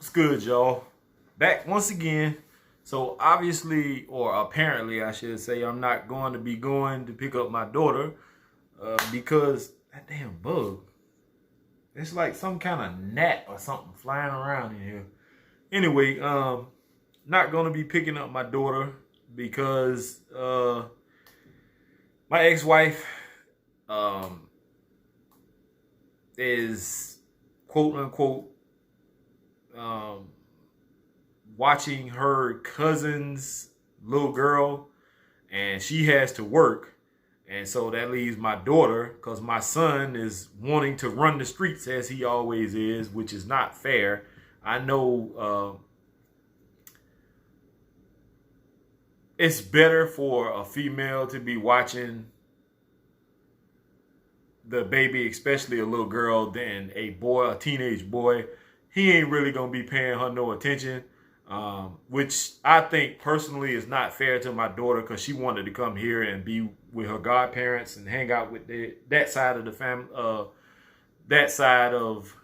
What's good, y'all? Back once again. So obviously, or apparently, I should say, I'm not going to be going to pick up my daughter because that damn bug. It's like some kind of gnat or something flying around in here. Anyway, not going to be picking up my daughter because my ex-wife is quote unquote um, watching her cousin's little girl, and she has to work. And so that leaves my daughter, because my son is wanting to run the streets as he always is, which is not fair. I know it's better for a female to be watching the baby, especially a little girl, than a boy, a teenage boy. He ain't really going to be paying her no attention. Which I think personally is not fair to my daughter, because she wanted to come here and be with her godparents and hang out with that side of the family, that side of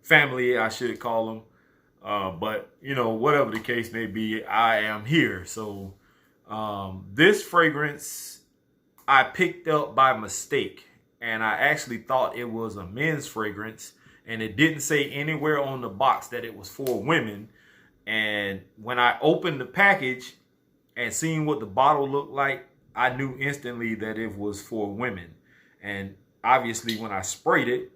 family, I should call them. But you know, whatever the case may be, I am here. So this fragrance I picked up by mistake, and I actually thought it was a men's fragrance. And it didn't say anywhere on the box that it was for women. And when I opened the package and seen what the bottle looked like, I knew instantly that it was for women. And obviously when I sprayed it,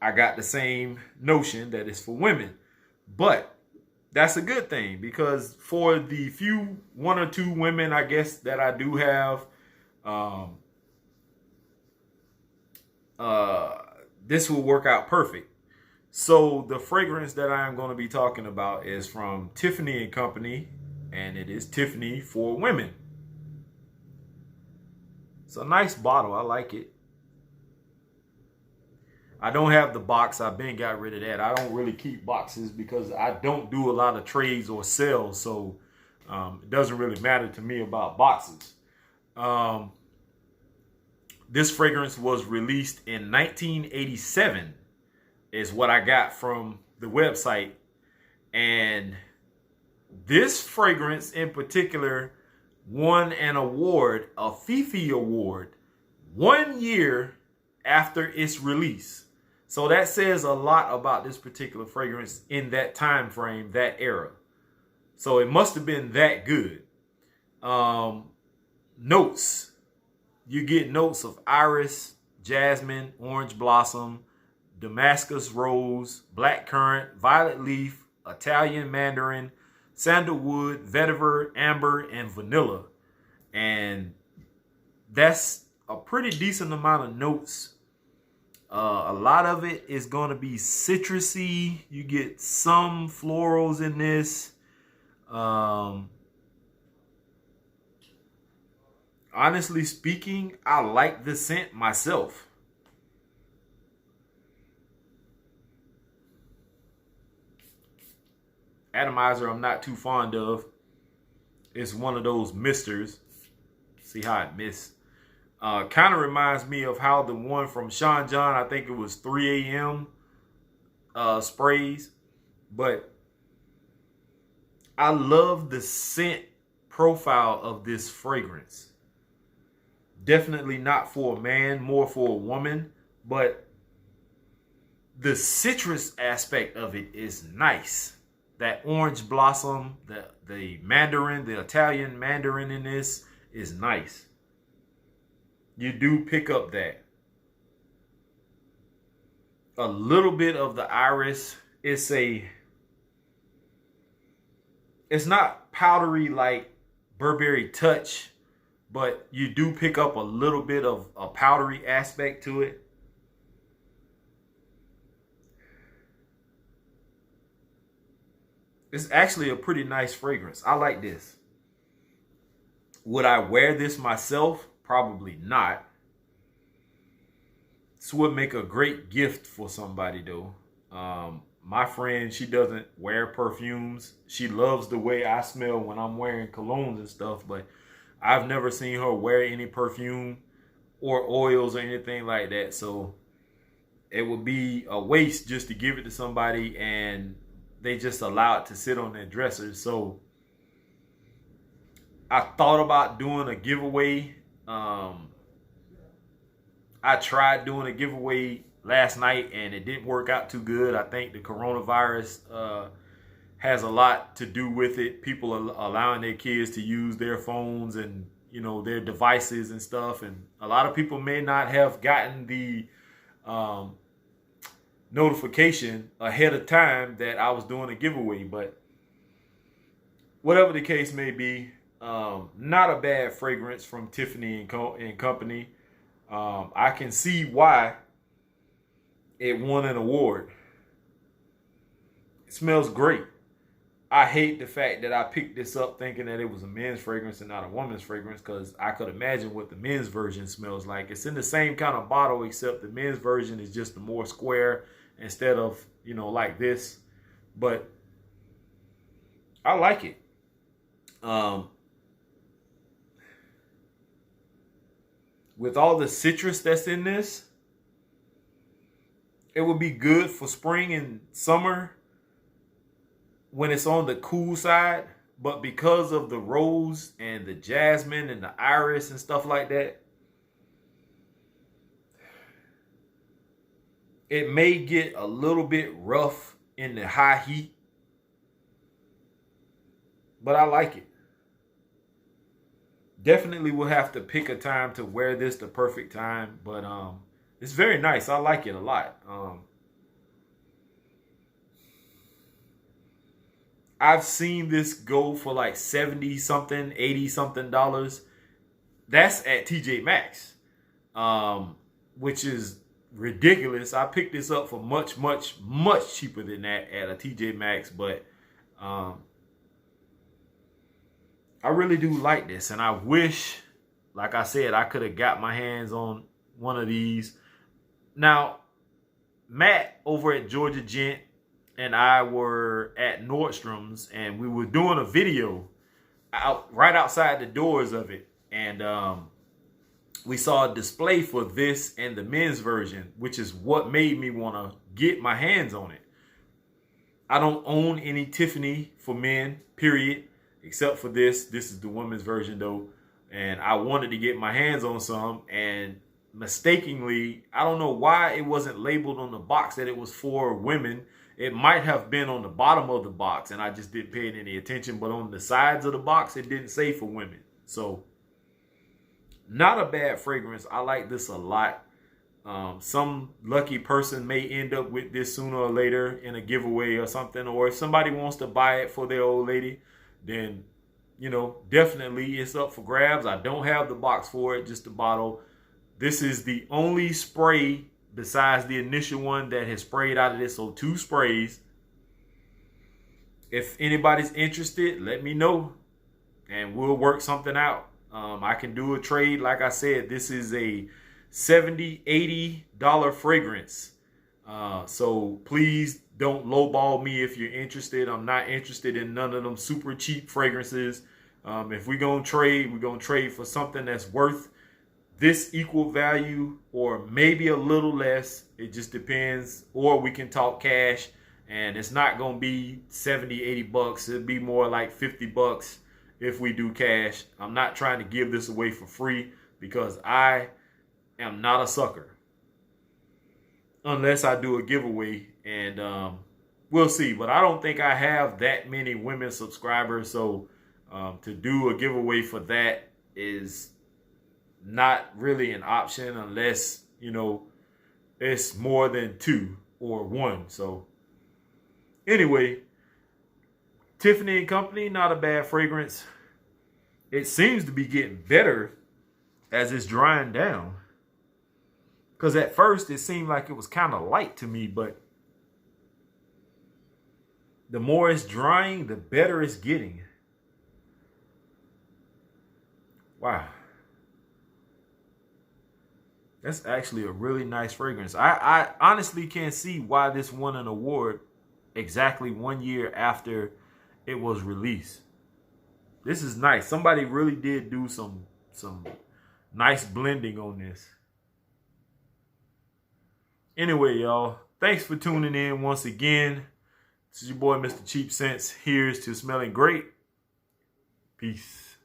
I got the same notion that it's for women. But that's a good thing, because for the few, one or two women, I guess, that I do have, this will work out perfect. So the fragrance that I am going to be talking about is from Tiffany Company, and it is Tiffany for women. It's a nice bottle. I like it. I don't have the box. I've been got rid of that. I don't really keep boxes because I don't do a lot of trades or sales. So it doesn't really matter to me about boxes. This fragrance was released in 1987 is what I got from the website. And this fragrance in particular won an award, a Fifi Award, 1 year after its release. So that says a lot about this particular fragrance in that time frame, that era. So it must have been that good. Notes. You get notes of iris, jasmine, orange blossom, Damascus rose, black currant, violet leaf, Italian mandarin, sandalwood, vetiver, amber, and vanilla. And that's a pretty decent amount of notes. A lot of it is going to be citrusy. You get some florals in this. Honestly speaking, I like the scent myself. Atomizer I'm not too fond of. It's one of those misters. See how it mists. Kind of reminds me of how the one from Sean John, I think it was 3 a.m. Sprays. But I love the scent profile of this fragrance. Definitely not for a man, more for a woman. But the citrus aspect of it is nice. That orange blossom, the mandarin, the Italian mandarin in this is nice. You do pick up that. A little bit of the iris. It's not powdery like Burberry Touch, but you do pick up a little bit of a powdery aspect to it. It's actually a pretty nice fragrance. I like this. Would I wear this myself? Probably not. This would make a great gift for somebody though. My friend, she doesn't wear perfumes. She loves the way I smell when I'm wearing colognes and stuff, but I've never seen her wear any perfume or oils or anything like that. So it would be a waste just to give it to somebody and they just allow it to sit on their dresser. So I thought about doing a giveaway. I tried doing a giveaway last night and it didn't work out too good. I think the coronavirus has a lot to do with it. People are allowing their kids to use their phones and, you know, their devices and stuff. And a lot of people may not have gotten the notification ahead of time that I was doing a giveaway. But whatever the case may be, not a bad fragrance from Tiffany Co and Company. I can see why it won an award. It smells great. I hate the fact that I picked this up thinking that it was a men's fragrance and not a woman's fragrance, because I could imagine what the men's version smells like. It's in the same kind of bottle, except the men's version is just a more square instead of, you know, like this. But I like it. With all the citrus that's in this, it would be good for spring and summer when it's on the cool side. But because of the rose and the jasmine and the iris and stuff like that, it may get a little bit rough in the high heat. But I like it. Definitely will have to pick a time to wear this, the perfect time. But it's very nice. I like it a lot. I've seen this go for like 70 something, 80 something dollars. That's at TJ Maxx, which is ridiculous. I picked this up for much, much, much cheaper than that at a TJ Maxx. But I really do like this, and I wish, like I said, I could have got my hands on one of these. Now, Matt over at Georgia Gent and I were at Nordstrom's, and we were doing a video right outside the doors of it, and we saw a display for this and the men's version, which is what made me want to get my hands on it. I don't own any Tiffany for men, period. Except for this. This is the women's version though. And I wanted to get my hands on some, and mistakenly, I don't know why it wasn't labeled on the box that it was for women. It might have been on the bottom of the box and I just didn't pay any attention, but on the sides of the box, it didn't say for women. So not a bad fragrance. I like this a lot. Some lucky person may end up with this sooner or later in a giveaway or something, or if somebody wants to buy it for their old lady, then, you know, definitely it's up for grabs. I don't have the box for it, just the bottle. This is the only spray besides the initial one that has sprayed out of this. So 2 sprays. If anybody's interested, let me know and we'll work something out. I can do a trade. Like I said, this is a $70, $80 fragrance. So please don't lowball me if you're interested. I'm not interested in none of them super cheap fragrances. If we're going to trade for something that's worth this equal value or maybe a little less. It just depends. Or we can talk cash, and it's not going to be 70, 80 bucks. It'll be more like 50 bucks if we do cash. I'm not trying to give this away for free because I am not a sucker. Unless I do a giveaway, and we'll see. But I don't think I have that many women subscribers, so to do a giveaway for that is not really an option unless, you know, it's more than 2 or 1. So anyway, Tiffany & Company, not a bad fragrance. It seems to be getting better as it's drying down. Because at first it seemed like it was kind of light to me, but the more it's drying, the better it's getting. Wow. That's actually a really nice fragrance. I honestly can't see why this won an award exactly 1 year after it was released. This is nice. Somebody really did do some nice blending on this. Anyway, y'all, thanks for tuning in once again. This is your boy, Mr. Cheap Sense. Here's to smelling great. Peace.